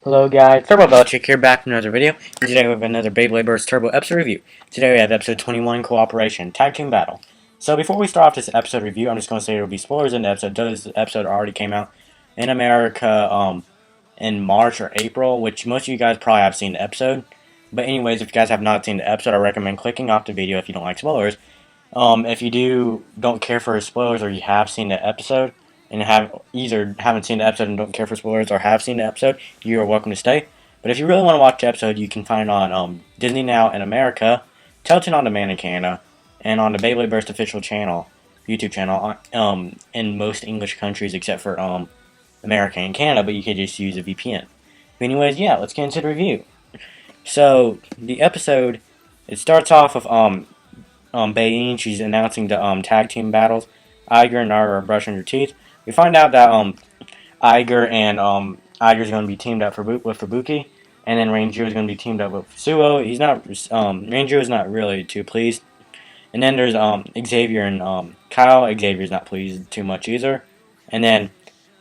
Hello guys, Turbo Belichick here, back from another video. And today we have another Beyblade Burst Turbo episode review. Today we have episode 21, Cooperation, Tag Team Battle. So before we start off this episode review, I'm just going to say there will be spoilers in the episode. This episode already came out in America in March or April, which most of you guys probably have seen the episode. But anyways, if you guys have not seen the episode, I recommend clicking off the video if you don't like spoilers. If you don't care for spoilers or you have seen the episode, and haven't seen the episode and don't care for spoilers, or have seen the episode, you are welcome to stay. But if you really want to watch the episode, you can find it on Disney Now in America, Teletoon On Demand in Canada, and on the Beyblade Burst official channel, YouTube channel, in most English countries except for America and Canada, but you could just use a VPN. But anyways, yeah, let's get into the review. So the episode, it starts off with Bayin. She's announcing the tag team battles. Iger and Nara are brushing their teeth. We find out that Iger's going to be teamed up with Fubuki, and then Ranjiro is going to be teamed up with Suo. Ranjiro is not really too pleased. And then there's Xavier and Kyle. Xavier's not pleased too much either. And then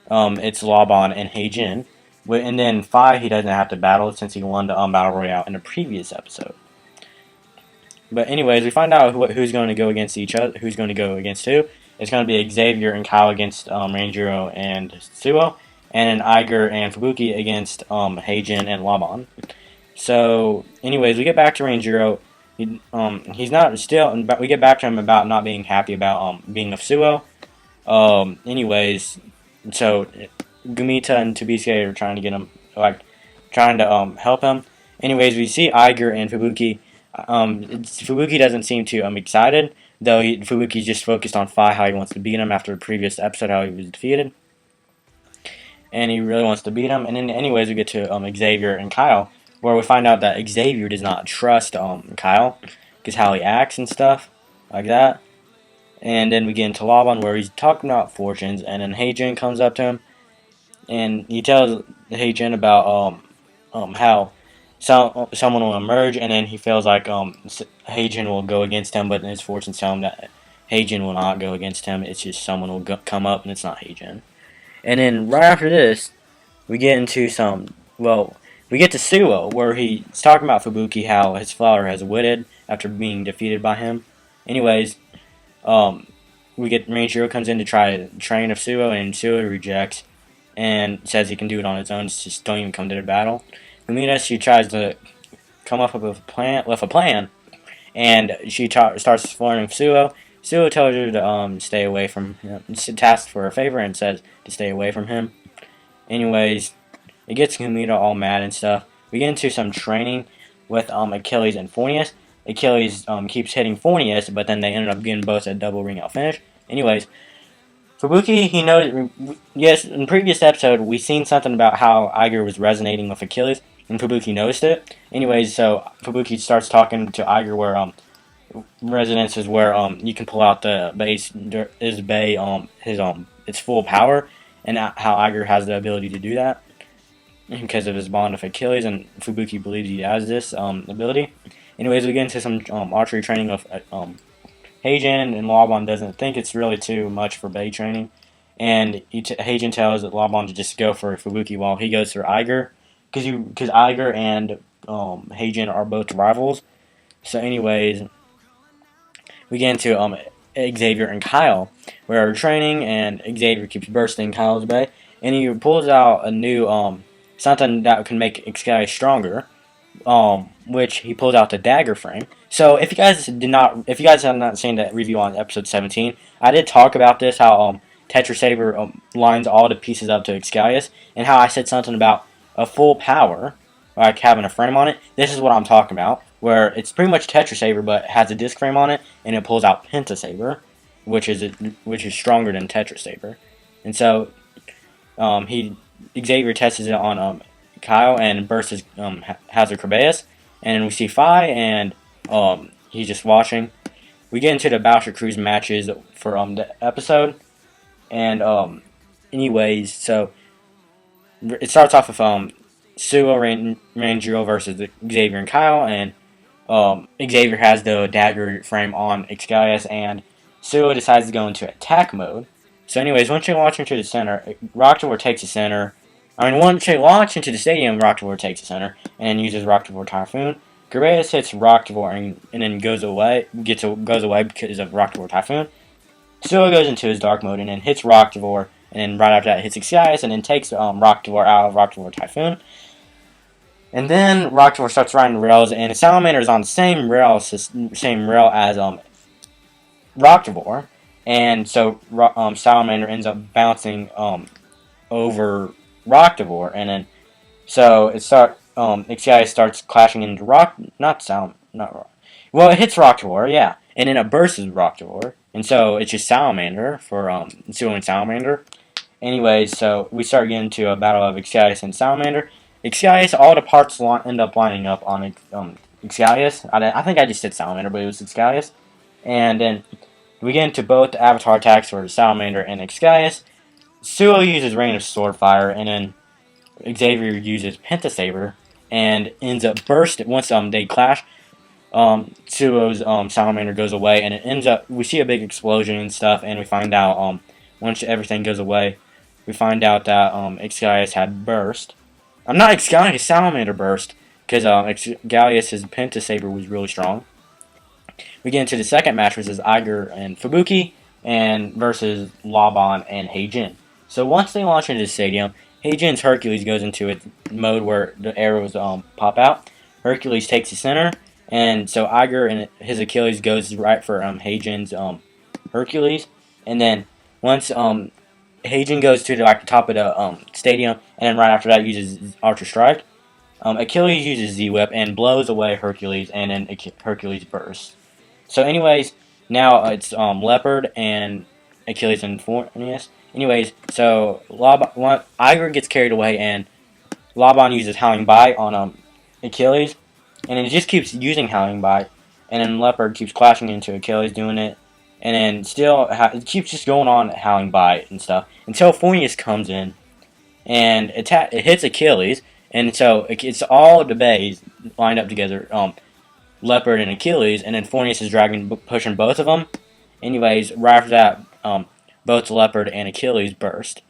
it's Laban and Heijin. And then Fi, he doesn't have to battle since he won the Battle Royale in the previous episode. But anyways, we find out who's going to go against each other, who's going to go against who. It's going to be Xavier and Kyle against Ranjiro and Suo, and then Iger and Fubuki against Heijin and Laban. So, anyways, we get back to Ranjiro. He's not still, but we get back to him about not being happy about being of Suo. Anyways, so Gumita and Tobisuke are trying to get him, trying to help him. Anyways, we see Iger and Fubuki. Fubuki doesn't seem too excited, though Fubuki's just focused on Fi, how he wants to beat him after the previous episode, how he was defeated. And he really wants to beat him. And then anyways, we get to Xavier and Kyle, where we find out that Xavier does not trust Kyle, because how he acts and stuff, like that. And then we get into Laban, where he's talking about fortunes, and then Heijin comes up to him, and he tells Heijin about how someone will emerge, and then he feels like Heijin will go against him, but his fortunes tell him that Heijin will not go against him. It's just someone will come up, and it's not Heijin. And then right after this, we get into we get to Suo, where he's talking about Fubuki, how his father has witted after being defeated by him. Anyways, we get Ranjiro comes in to try to train of Suo, and Suo rejects and says he can do it on his own. Just don't even come to the battle. Lumina, she tries to come up with a plan, and she starts flirting with Suo. Suo tells her to stay away from him. She asks for a favor and says to stay away from him. Anyways, it gets Lumina all mad and stuff. We get into some training with Achilles and Phoenius. Achilles keeps hitting Phoenius, but then they ended up getting both a double ring out finish. Anyways, Fubuki, he knows. Yes, in the previous episode, we seen something about how Iger was resonating with Achilles, and Fubuki noticed it. Anyways, so Fubuki starts talking to Iger where resonance is where you can pull out the its full power, and how Iger has the ability to do that because of his bond with Achilles, and Fubuki believes he has this ability. Anyways, we get into some archery training of Heijin, and Laban doesn't think it's really too much for Bay training, and Heijin tells Laban to just go for Fubuki while he goes for Iger, because Iger and Heijin are both rivals. So anyways, we get into Xavier and Kyle, where they're training, and Xavier keeps bursting Kyle's bay, and he pulls out a new something that can make Xcalia stronger, which he pulls out the dagger frame. So if you guys have not seen that review on episode 17, I did talk about this, how Tetra Saber lines all the pieces up to Excalius, and how I said something about a full power, like having a frame on it. This is what I'm talking about, where it's pretty much Tetra Saber, but has a disc frame on it, and it pulls out Penta Saber, which is stronger than Tetra Saber. And so Xavier tests it on Kyle and bursts Hazard Corbeus, and we see Fi, and he's just watching. We get into the Bowser Cruise matches for the episode, and anyways, so it starts off with Suo Ranjiro versus Xavier and Kyle, and Xavier has the dagger frame on Excalius, and Suo decides to go into attack mode. So anyways, once you launch into the center, Rocktober takes the center, Once they launch into the stadium, Rocktavor takes the center and uses Rocktavor Typhoon. Garaeus hits Rocktavor and then goes away because of Rocktavor Typhoon. Still goes into his dark mode and then hits Rocktavor, and then right after that hits Excius and then takes Rocktavor out of Rocktavor Typhoon. And then Rocktavor starts riding the rails, and Salamander is on the same rail as Rocktavor, and so Salamander ends up bouncing over Rocktavor, and then so Excius starts clashing into it hits Rocktavor, yeah, and then it bursts Rocktavor, and so it's just Salamander for Suo and Salamander. Anyways, so we start getting to a battle of Excius and Salamander. Excius, all the parts end up lining up on Excius. I think I just said Salamander, but it was Excius. And then we get into both avatar attacks for Salamander and Excius. Suo uses Rain of Swordfire, and then Xavier uses Pentasaber, and ends up bursting once they clash. Suo's Salamander goes away, and it ends up, we see a big explosion and stuff, and we find out once everything goes away, we find out that Excius had burst. Not Excius, Salamander burst, because Gallius' Pentasaber was really strong. We get into the second match, which is Iger and Fubuki, and versus Laban and Heijin. So once they launch into the stadium, Heijin's Hercules goes into its mode where the arrows pop out. Hercules takes the center, and so Iger and his Achilles goes right for Heijin's Hercules. And then once Heijin goes to the top of the stadium, and then right after that uses Archer Strike. Achilles uses Z-Whip and blows away Hercules, and then Hercules bursts. So anyways, now it's Leopard and Achilles and Fornius. Anyways, so Iger gets carried away, and Laban uses Howling Bite on Achilles, and it just keeps using Howling Bite, and then Leopard keeps clashing into Achilles doing it, and then still it keeps just going on Howling Bite and stuff until Fornius comes in, and it hits Achilles, and so it's all the bays lined up together, Leopard and Achilles, and then Fornius is pushing both of them. Anyways, right after that, both Leopard and Achilles burst.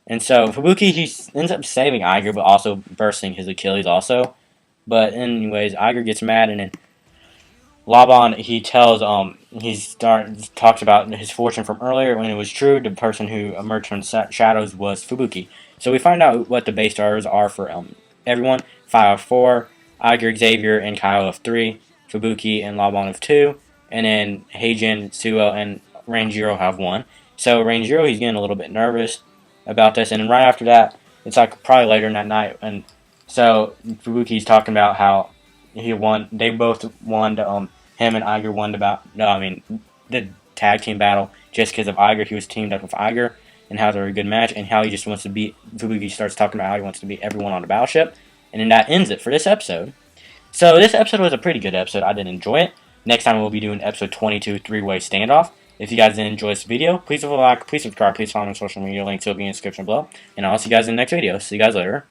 And so Fubuki, he ends up saving Iger, but also bursting his Achilles also. But anyways, Iger gets mad, and then Laban, he tells, talks about his fortune from earlier when it was true. The person who emerged from the shadows was Fubuki. So we find out what the base stars are for everyone. 5 of 4, Iger, Xavier, and Kyle of 3, Fubuki and Laban of 2, and then Heijin, Suo, and Ranjiro have 1. So Ranjiro, he's getting a little bit nervous about this, and then right after that, it's like probably later in that night, and so Fubuki's talking about how he won. They both won. Him and Iger won the tag team battle just because of Iger. He was teamed up with Iger, and how they're a good match, and how he just wants to beat. Fubuki starts talking about how he wants to beat everyone on the battleship, and then that ends it for this episode. So this episode was a pretty good episode. I did enjoy it. Next time we'll be doing episode 22, 3-way standoff. If you guys did enjoy this video, please leave a like, please subscribe, please follow me on social media. Links will be in the description below. And I'll see you guys in the next video. See you guys later.